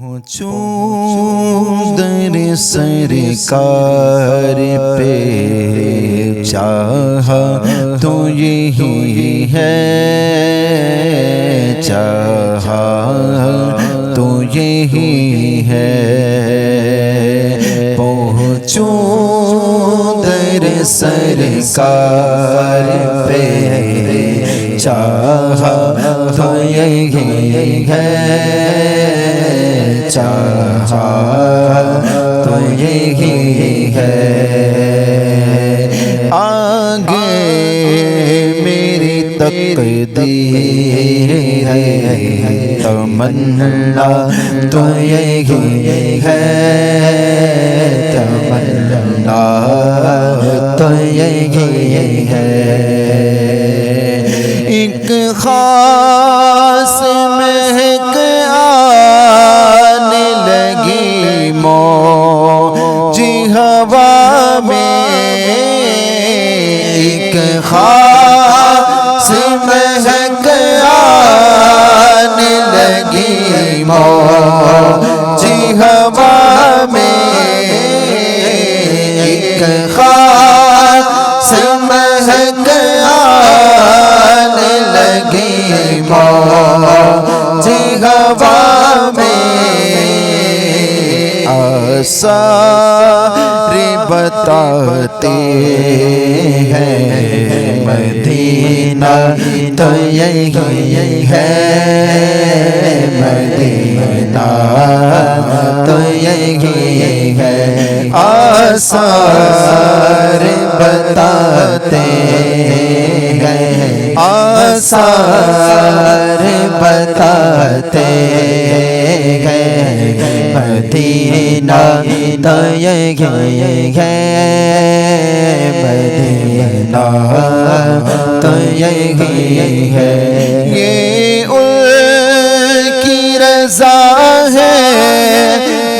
پہنچوں در سرکار پہ، چاہا تو یہی ہے، چاہا تو یہی ہے، پہنچوں در سرکار پہ، چاہا تو یہی ہے، چاہا تو یہی ہے، آگے میری تقدیر ہے، تمنا تو یہی ہے، تمنا تو یہی ہے، ایک خاص مہک آنے لگی موج ہوا میں، ایک خاص مہک آنے لگی موج ہوا میں، ایک خاص مہک آنے لگی موج ہوا میں، آثار بتاتے ہیں مدینہ تو یہی ہے، مدینہ تو یہی ہے، آثار بتاتے ہیں، آثار بتاتے ہیں، مدینہ تو یہی ہے، مدینہ تو یہی ہے، یہ ان کی رضا ہے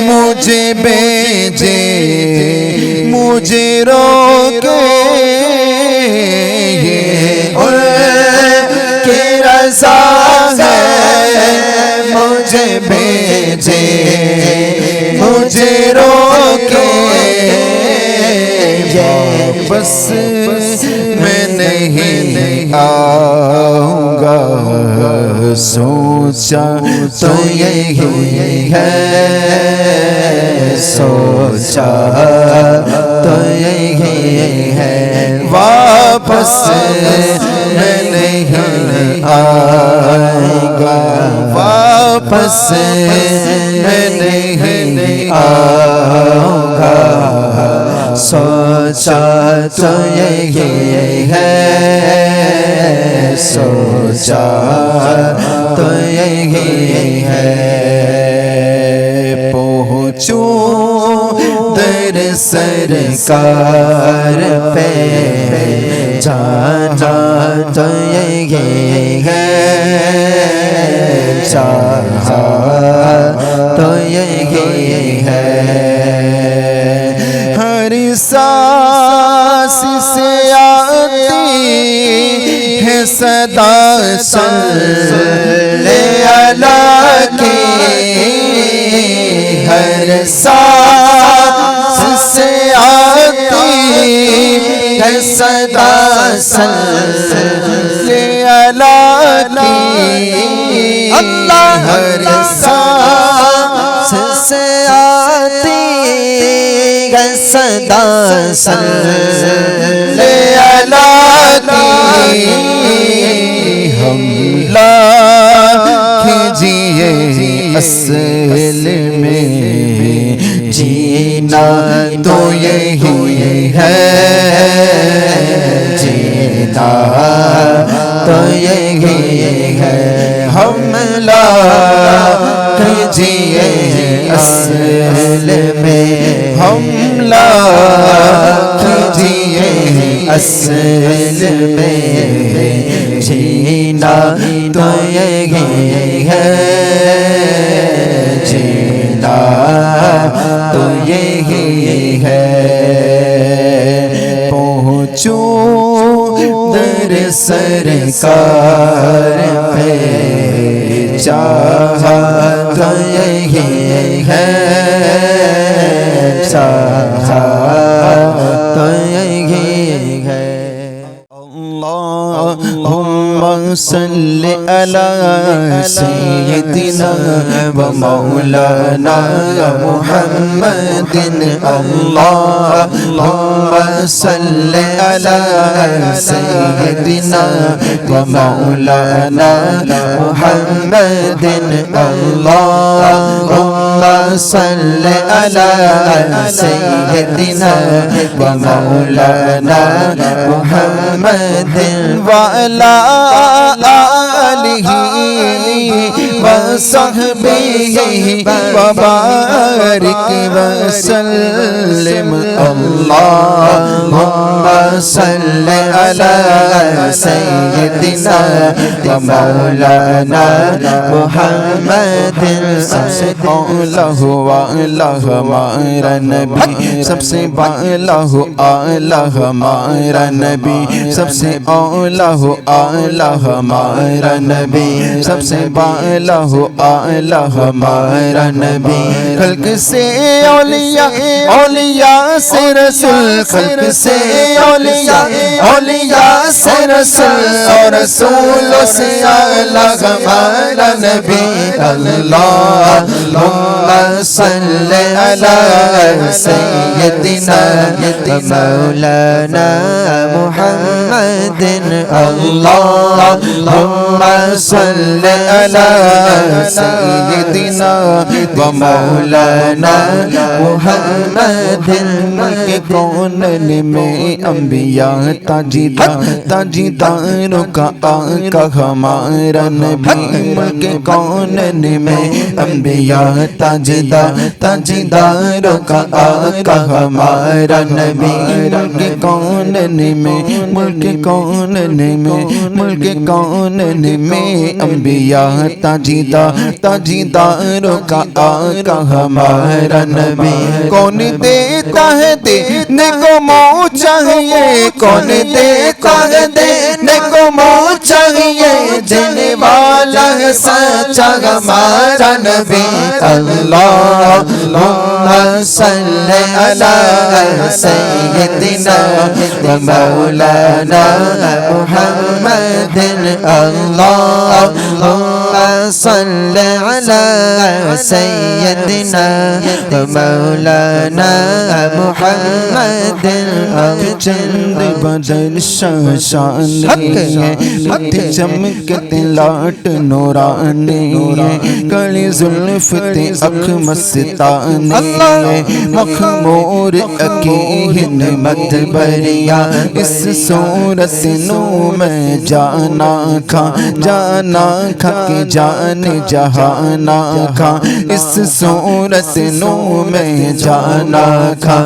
مجھے بھیجے مجھے روکے، یہ ان کی رضا ہے مجھے بھیجے مجھے روکے، بس میں نہیں آؤں گا، سوچا تو یہی ہے، سوچا تو یہی ہے، واپس میں نہیں آؤں گا، واپس میں نہیں آؤں گا، سوچا تو یہی ہے، سوچا تو یہی ہے، پہنچوں در سرکار پہ، جانا تو یہی ہے، چاہا تو یہی ہے، ہر سانس سے آتی ہے صدا صلی اللہ کی، ہر سانس سے آتی ہے صدا صلی اللہ کی، اللہ ہر سانس سے آتی ہے صدا صلی اللہ کی، ہم کیجئے اصل میں جینا تو یہی ہے، جینا تو یہی ہے، ہم کیجئے اصل میں، ہم کیجئے اصل میں جینا تو یہی ہے، جینا تو یہی ہے، پہنچوں در سرکار پہ، چاہا تو یہی ہے چاہا تو یہی ہے اللہم صل علی سیدنا و مولانا محمد اللہم صل علی سیدنا و مولانا محمد اللہم صل علی سیدنا و مولانا محمد وعلى آله وصحبه وبارك وسلم اللهم صل على سيدنا ومولانا محمد سب سے اعلیٰ ہمارا نبی سب سے بالا اعلیٰ ہمارا نبی سب سے اعلیٰ ہمارا نبی سب سے بالا اعلیٰ ہمارا نبی خلق سے اولیاء اولیاء سے رسول خلق سے اولیاء اولیاء سے رسول اور رسولوں سے اعلیٰ ہمارا نبی اللہم صل علی سیدنا مولانا محمد اللہم صل علی سیدنا و مولانا محمد ملک کونین میں انبیاء تاجداروں کا آقا ہمارا نبی ملک کونین میں انبیاء تاجداروں کا آقا ہمارا نبی ملک کونین میں ملک کونین میں انبیاء تاجداروں کا آقا ہمارا نبی کون دیتا ہے دینے کو منہ چاہیے کون دیتا ہے دینے کو منہ چاہیے دینے والا ہے سچا ہمارا نبی اللہم صل علی سیدنا و مولانا محمد اللہم صل علی سیدنا و مولانا محمد چند بدل شان ہے چمکتے لاٹ نورانی کلی زلف تے اکھ مستانی مخمور اکین مد بریا اس صورت نو میں جانا کھا کہ جان جہانا کھا اس صورت نو میں جانا کھا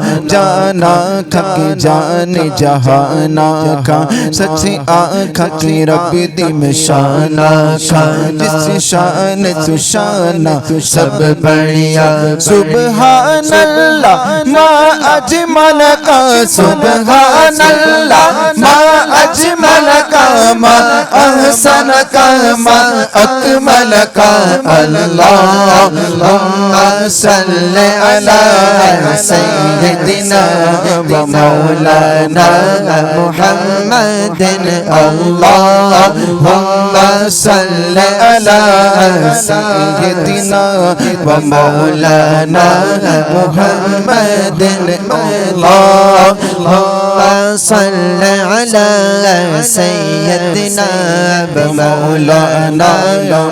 کہ جان جہانا کھا سچی آنکھا کی رب دی میں شانا کھا جس شان تو شانہ سب بڑھیا سبحان اللہ ما اجمل کا سبحان اللہ ما اجمل کا ما احسن کا ما اکمل کا اللہم صل علی سیدنا و مولانا محمد اللہم صل علی سیدنا و مولانا محمد اللہم صل علی سیدنا و مولانا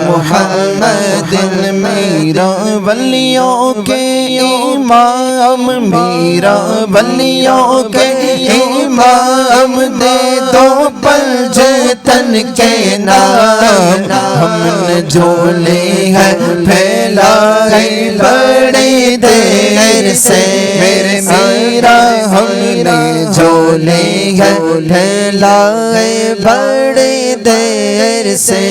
محمد میرا ولیوں کے امام میرا ولیوں کے امام دے دو پنج تن کے نام ہم نے جو لی ہے پھیلائی بڑی دیر سے میرے میرا ہم نے جو لی ہے پھیلائی بڑی دیر سے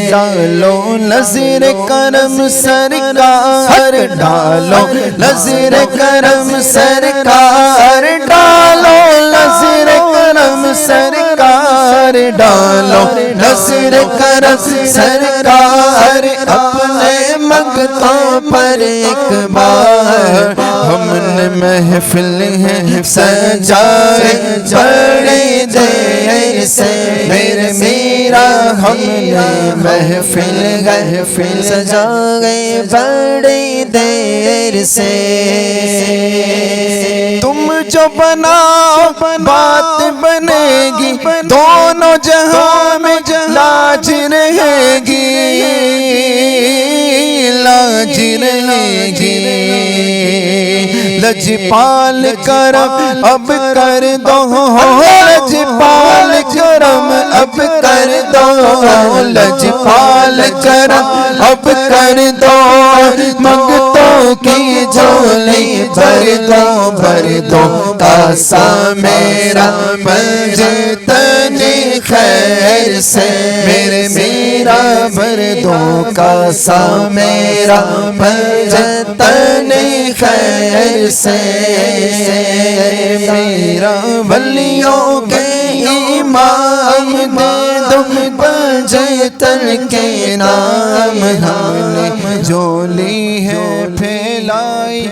ڈالو نظر کرم سرکار ڈالو نظر کرم سرکار ڈالو نظر کرم سرکار ہار ڈالو نظر کرم سرکار اپنے منگتوں پر ایک بار ہم نے محفل ہے سجائے بڑی دیر سے میرے میرا ہم نے محفل سجائے بڑی دیر سے تم جو بناؤ بات بنے گی دونوں جہاں میں لاج رہے گی لاج رہے گی لجپال کرم اب کر دو لجپال کرم اب کر دو لجپال کرم اب کر دو منگتوں کی جھولی بھر دو کاسا میرا منجتن خیر سے میرے میرا بھر دو کاسا میرا منجتن خیر سے میرا ولیوں کے امام دے دو منجتن کے نام ہم نے جھولی ہے پھیلائی